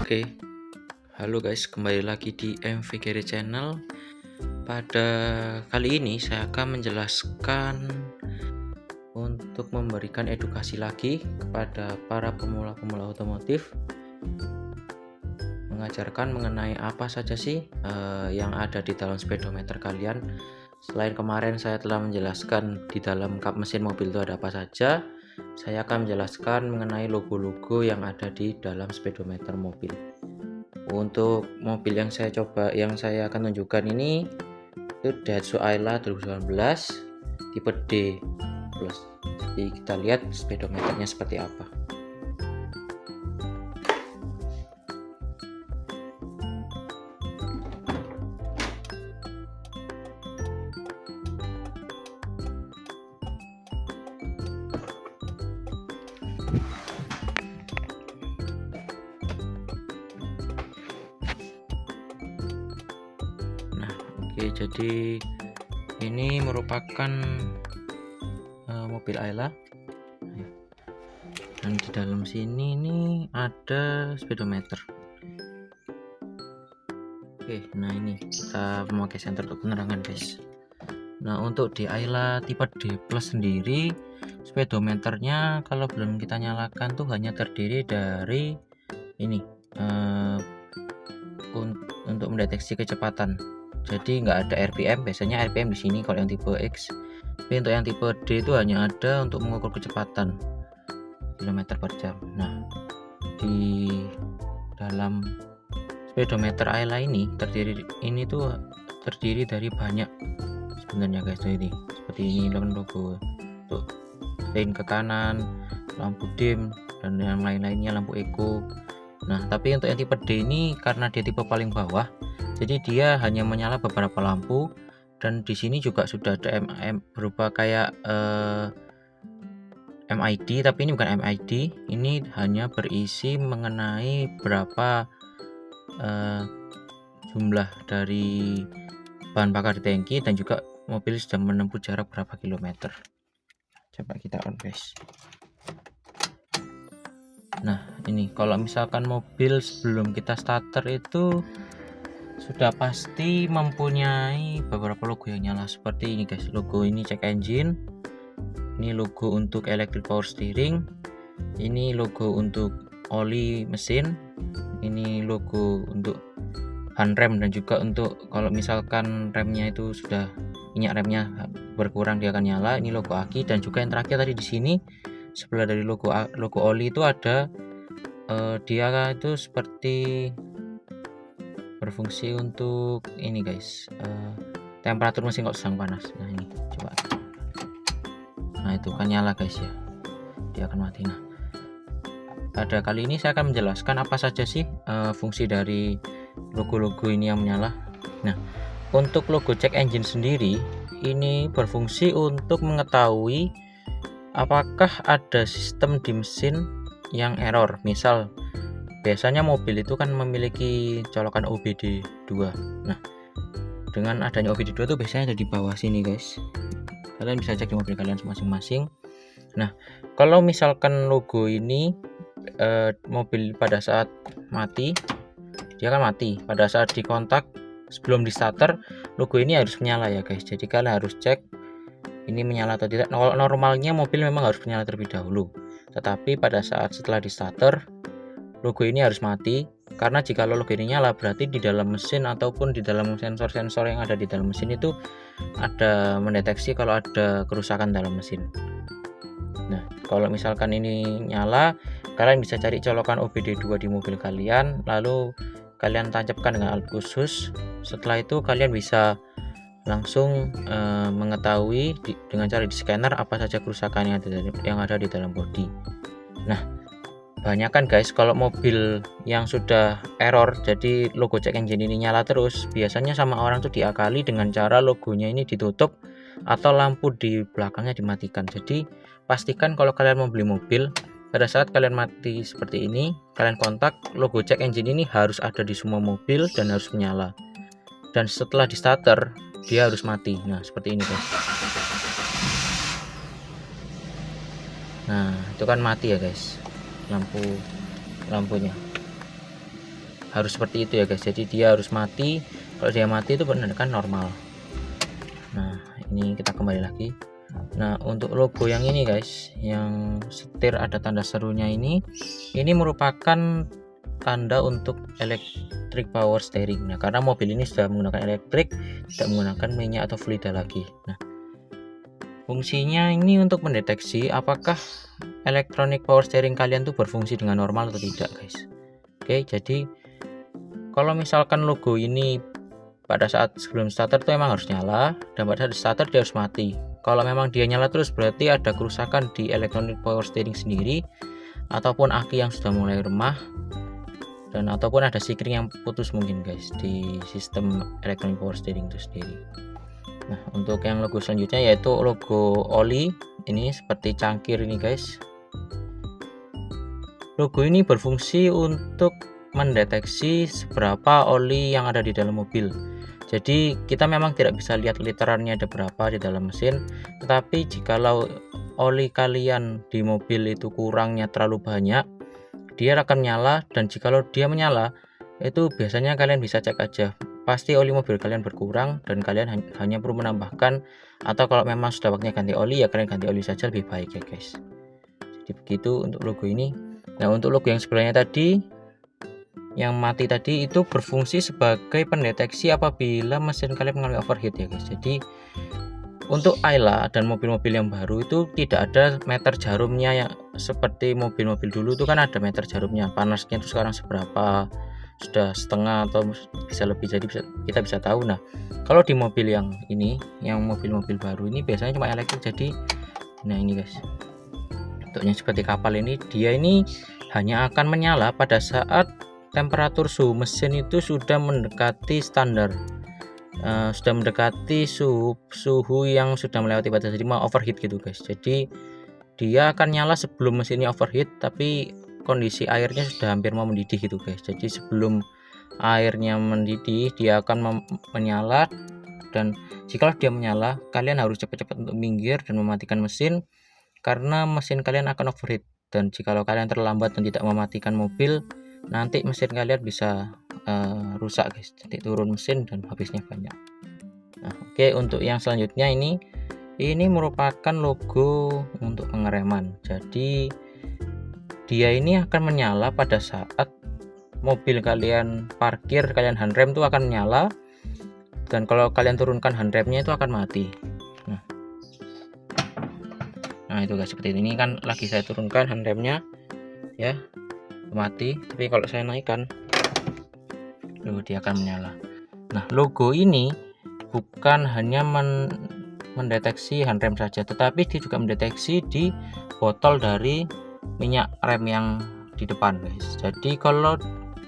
Oke, halo guys, kembali lagi di MV Gary Channel. Pada kali ini saya akan menjelaskan untuk memberikan edukasi lagi kepada para pemula-pemula otomotif, mengajarkan mengenai apa saja sih yang ada di dalam speedometer kalian. Selain kemarin saya telah menjelaskan di dalam kap mesin mobil itu ada apa saja, saya akan menjelaskan mengenai logo-logo yang ada di dalam speedometer mobil. Untuk mobil yang saya akan tunjukkan ini itu Daihatsu Ayla 2019 tipe D plus. Jadi kita lihat speedometernya seperti apa. Oke, jadi ini merupakan mobil Ayla, dan di dalam sini ini ada speedometer. Oke, nah ini kita memakai senter untuk penerangan guys. Nah, untuk di Ayla tipe D plus sendiri, speedometernya kalau belum kita nyalakan tuh hanya terdiri dari ini untuk mendeteksi kecepatan. Jadi nggak ada RPM, biasanya RPM di sini kalau yang tipe X. Tapi untuk yang tipe D itu hanya ada untuk mengukur kecepatan kilometer per jam. Nah, di dalam speedometer Ayla ini terdiri dari banyak sebenarnya guys. Ini seperti ini logo untuk lane ke kanan, lampu dim, dan yang lain-lainnya, lampu eco. Nah, tapi untuk yang tipe D ini karena dia tipe paling bawah, jadi dia hanya menyala beberapa lampu, dan di sini juga sudah ada berupa kayak MID, tapi ini bukan MID, ini hanya berisi mengenai berapa jumlah dari bahan bakar di tangki, dan juga mobil sudah menempuh jarak berapa kilometer. Coba kita on guys. Nah, ini kalau misalkan mobil sebelum kita starter itu sudah pasti mempunyai beberapa logo yang nyala seperti ini guys. Logo ini check engine, ini logo untuk electric power steering, ini logo untuk oli mesin, ini logo untuk ban rem, dan juga untuk kalau misalkan remnya itu sudah minyak remnya berkurang dia akan nyala. Ini logo aki, dan juga yang terakhir tadi di sini sebelah dari logo oli itu ada dia itu seperti berfungsi untuk ini guys, temperatur mesin kalau sedang panas. Nah, ini coba, nah itu kan nyala guys ya, dia akan mati. Nah, pada kali ini saya akan menjelaskan apa saja sih fungsi dari logo-logo ini yang menyala. Nah, untuk logo check engine sendiri ini berfungsi untuk mengetahui apakah ada sistem di mesin yang error. Misal biasanya mobil itu kan memiliki colokan OBD2. Nah, dengan adanya OBD2 itu biasanya ada di bawah sini guys. Kalian bisa cek di mobil kalian masing-masing. Nah, kalau misalkan logo ini mobil pada saat mati, dia kan mati. Pada saat dikontak sebelum di starter, logo ini harus menyala ya guys. Jadi kalian harus cek ini menyala atau tidak. Nah, normalnya mobil memang harus menyala terlebih dahulu. Tetapi pada saat setelah di starter, logo ini harus mati, karena jika logo ini nyala berarti di dalam mesin ataupun di dalam sensor-sensor yang ada di dalam mesin itu ada mendeteksi kalau ada kerusakan dalam mesin. Nah, kalau misalkan ini nyala, kalian bisa cari colokan OBD2 di mobil kalian, lalu kalian tancapkan dengan alat khusus. Setelah itu kalian bisa langsung mengetahui dengan cara di scanner apa saja kerusakan yang ada di dalam bodi. Nah, banyak kan guys kalau mobil yang sudah error, jadi logo check engine ini nyala terus, biasanya sama orang tuh diakali dengan cara logonya ini ditutup atau lampu di belakangnya dimatikan. Jadi pastikan kalau kalian mau beli mobil, pada saat kalian mati seperti ini, kalian kontak, logo check engine ini harus ada di semua mobil dan harus menyala. Dan setelah di starter dia harus mati. Nah, seperti ini guys. Nah, itu kan mati ya guys, lampunya. harus seperti itu ya guys. Jadi dia harus mati. Kalau dia mati itu menandakan normal. Nah ini kita kembali lagi. Nah untuk logo yang ini guys, yang setir ada tanda serunya ini merupakan tanda untuk electric power steering. Nah karena mobil ini sudah menggunakan elektrik, tidak menggunakan minyak atau fluida lagi. Nah fungsinya ini untuk mendeteksi apakah electronic power steering kalian tuh berfungsi dengan normal atau tidak guys. Oke, jadi kalau misalkan logo ini pada saat sebelum starter itu emang harus nyala, dan pada saat starter dia harus mati. Kalau memang dia nyala terus berarti ada kerusakan di electronic power steering sendiri, ataupun aki yang sudah mulai remah, dan ataupun ada sikring yang putus mungkin guys di sistem electronic power steering itu sendiri. Nah untuk yang logo selanjutnya yaitu logo oli, ini seperti cangkir ini guys. Logo ini berfungsi untuk mendeteksi seberapa oli yang ada di dalam mobil. Jadi kita memang tidak bisa lihat literannya ada berapa di dalam mesin, tetapi jikalau oli kalian di mobil itu kurangnya terlalu banyak, dia akan nyala. Dan jikalau dia menyala itu biasanya kalian bisa cek aja, pasti oli mobil kalian berkurang dan kalian hanya perlu menambahkan, atau kalau memang sudah waktunya ganti oli ya kalian ganti oli saja lebih baik ya guys. Jadi begitu untuk logo ini. Nah untuk logo yang sebelahnya tadi, yang mati tadi, itu berfungsi sebagai pendeteksi apabila mesin kalian mengalami overheat ya guys. Jadi untuk Ayla dan mobil-mobil yang baru itu tidak ada meter jarumnya yang seperti mobil-mobil dulu itu kan ada meter jarumnya, panasnya itu sekarang seberapa, sudah setengah atau bisa lebih, jadi kita bisa tahu. Nah kalau di mobil yang ini, yang mobil-mobil baru ini biasanya cuma elektrik. Jadi nah ini guys, bentuknya seperti kapal ini, dia ini hanya akan menyala pada saat temperatur suhu mesin itu sudah mendekati standar, sudah mendekati suhu yang sudah melewati batas, jadi mau overheat gitu guys. Jadi dia akan nyala sebelum mesinnya overheat, tapi kondisi airnya sudah hampir mau mendidih gitu guys. Jadi sebelum airnya mendidih dia akan menyala, dan jika dia menyala kalian harus cepat-cepat untuk minggir dan mematikan mesin, karena mesin kalian akan overheat. Dan jikalau kalian terlambat dan tidak mematikan mobil, nanti mesin kalian bisa rusak guys, jadi turun mesin dan habisnya banyak. Nah oke, untuk yang selanjutnya ini merupakan logo untuk pengereman. Jadi dia ini akan menyala pada saat mobil kalian parkir, kalian handrem itu akan menyala, dan kalau kalian turunkan handremnya itu akan mati. Nah itu guys, seperti ini kan lagi saya turunkan handremnya ya, mati. Tapi kalau saya naikkan dia akan menyala. Nah logo ini bukan hanya mendeteksi handrem saja, tetapi dia juga mendeteksi di botol dari minyak rem yang di depan guys. Jadi kalau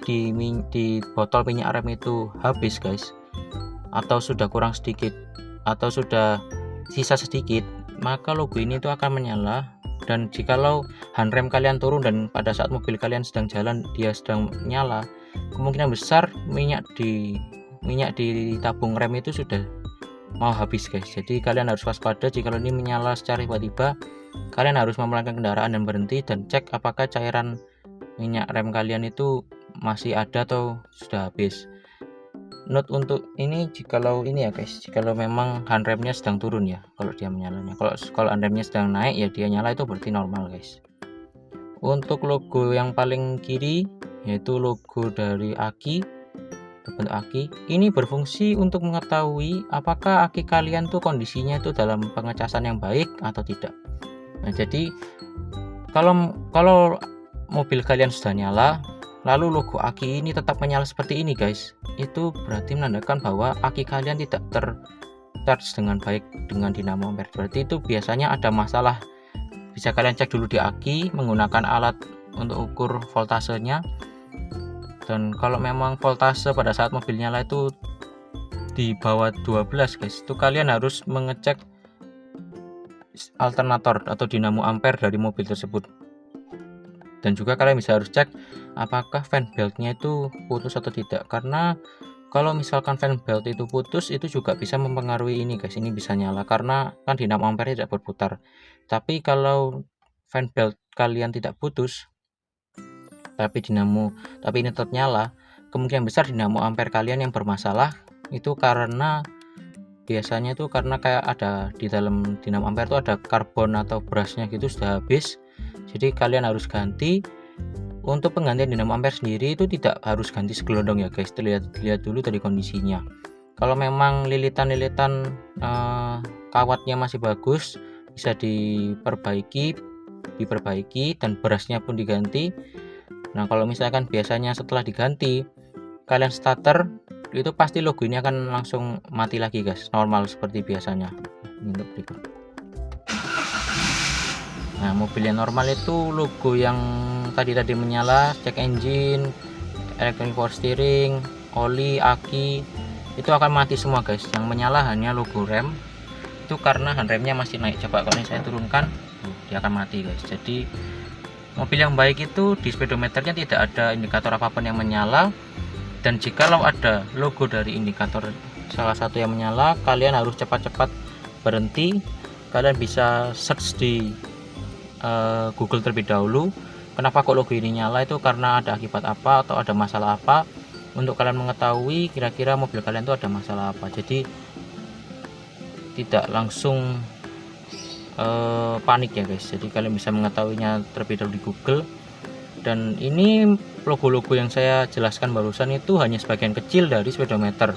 di botol minyak rem itu habis guys, atau sudah kurang sedikit, atau sudah sisa sedikit, maka logo ini itu akan menyala. Dan jikalau handrem kalian turun dan pada saat mobil kalian sedang jalan dia sedang nyala, kemungkinan besar minyak di tabung rem itu sudah mau habis guys. Jadi kalian harus waspada jikalau ini menyala secara tiba-tiba. Kalian harus memelankan kendaraan dan berhenti dan cek apakah cairan minyak rem kalian itu masih ada atau sudah habis. Note untuk ini, jikalau ini ya guys, jikalau memang handremnya sedang turun ya kalau dia menyalanya. Kalau handremnya sedang naik ya dia nyala, itu berarti normal guys. Untuk logo yang paling kiri yaitu logo dari aki, bentuk aki ini berfungsi untuk mengetahui apakah aki kalian tuh kondisinya itu dalam pengecasan yang baik atau tidak. Nah jadi kalau mobil kalian sudah nyala lalu logo aki ini tetap menyala seperti ini guys, itu berarti menandakan bahwa aki kalian tidak tercharge dengan baik dengan dinamo ampere. Berarti itu biasanya ada masalah. Bisa kalian cek dulu di aki menggunakan alat untuk ukur voltasenya. Dan kalau memang voltase pada saat mobil nyala itu di bawah 12 guys, itu kalian harus mengecek alternator atau dinamo ampere dari mobil tersebut. Dan juga kalian bisa harus cek apakah fan beltnya itu putus atau tidak, karena kalau misalkan fan belt itu putus itu juga bisa mempengaruhi ini guys, ini bisa nyala karena kan dinamo ampere tidak berputar. Tapi kalau fan belt kalian tidak putus tapi ini tetap nyala, kemungkinan besar dinamo ampere kalian yang bermasalah. Itu karena biasanya itu karena kayak ada di dalam dinamo ampere itu ada karbon atau berasnya gitu sudah habis, jadi kalian harus ganti. Untuk penggantian dinamo ampere sendiri itu tidak harus ganti segelondong ya guys, lihat dulu dari kondisinya. Kalau memang lilitan-lilitan kawatnya masih bagus, bisa diperbaiki dan berasnya pun diganti. Nah kalau misalkan biasanya setelah diganti kalian starter, itu pasti logo ini akan langsung mati lagi guys, normal seperti biasanya. Untuk berikut, nah mobil yang normal itu logo yang tadi menyala, check engine, electronic power steering, oli, aki, itu akan mati semua guys. Yang menyala hanya logo rem, itu karena handremnya masih naik. Coba kalau ini saya turunkan, dia akan mati guys. Jadi mobil yang baik itu di speedometernya tidak ada indikator apapun yang menyala, dan jikalau ada logo dari indikator salah satu yang menyala, kalian harus cepat-cepat berhenti. Kalian bisa search di Google terlebih dahulu, kenapa kok logo ini nyala, itu karena ada akibat apa atau ada masalah apa, untuk kalian mengetahui kira-kira mobil kalian itu ada masalah apa. Jadi tidak langsung panik ya guys, jadi kalian bisa mengetahuinya terlebih dahulu di Google. Dan ini logo-logo yang saya jelaskan barusan itu hanya sebagian kecil dari speedometer,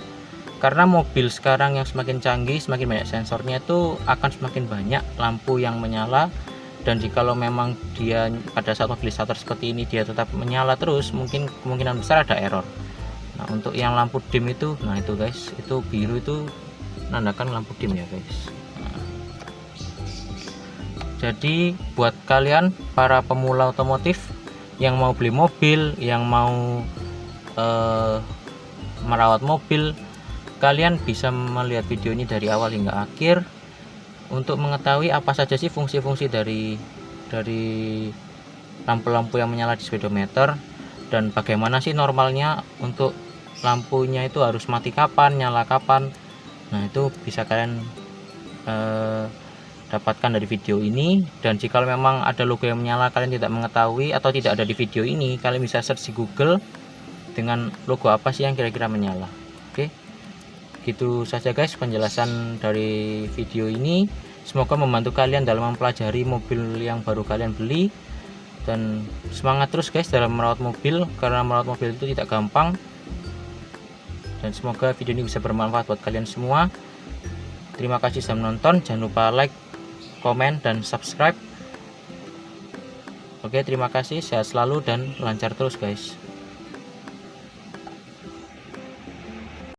karena mobil sekarang yang semakin canggih, semakin banyak sensornya, itu akan semakin banyak lampu yang menyala. Dan jikalau memang dia pada saat mobil starter seperti ini dia tetap menyala terus, mungkin kemungkinan besar ada error. Nah untuk yang lampu dim itu, nah itu guys, itu biru itu menandakan lampu dim ya guys. Jadi buat kalian para pemula otomotif yang mau beli mobil, yang mau merawat mobil, kalian bisa melihat video ini dari awal hingga akhir untuk mengetahui apa saja sih fungsi-fungsi dari lampu-lampu yang menyala di speedometer, dan bagaimana sih normalnya untuk lampunya itu harus mati kapan, nyala kapan. Nah itu bisa kalian dapatkan dari video ini. Dan jika memang ada logo yang menyala kalian tidak mengetahui atau tidak ada di video ini, kalian bisa search di Google dengan logo apa sih yang kira-kira menyala. Oke, gitu saja guys penjelasan dari video ini. Semoga membantu kalian dalam mempelajari mobil yang baru kalian beli, dan semangat terus guys dalam merawat mobil, karena merawat mobil itu tidak gampang. Dan semoga video ini bisa bermanfaat buat kalian semua. Terima kasih sudah menonton, jangan lupa like, komen, dan subscribe. Oke, terima kasih, sehat selalu dan lancar terus guys.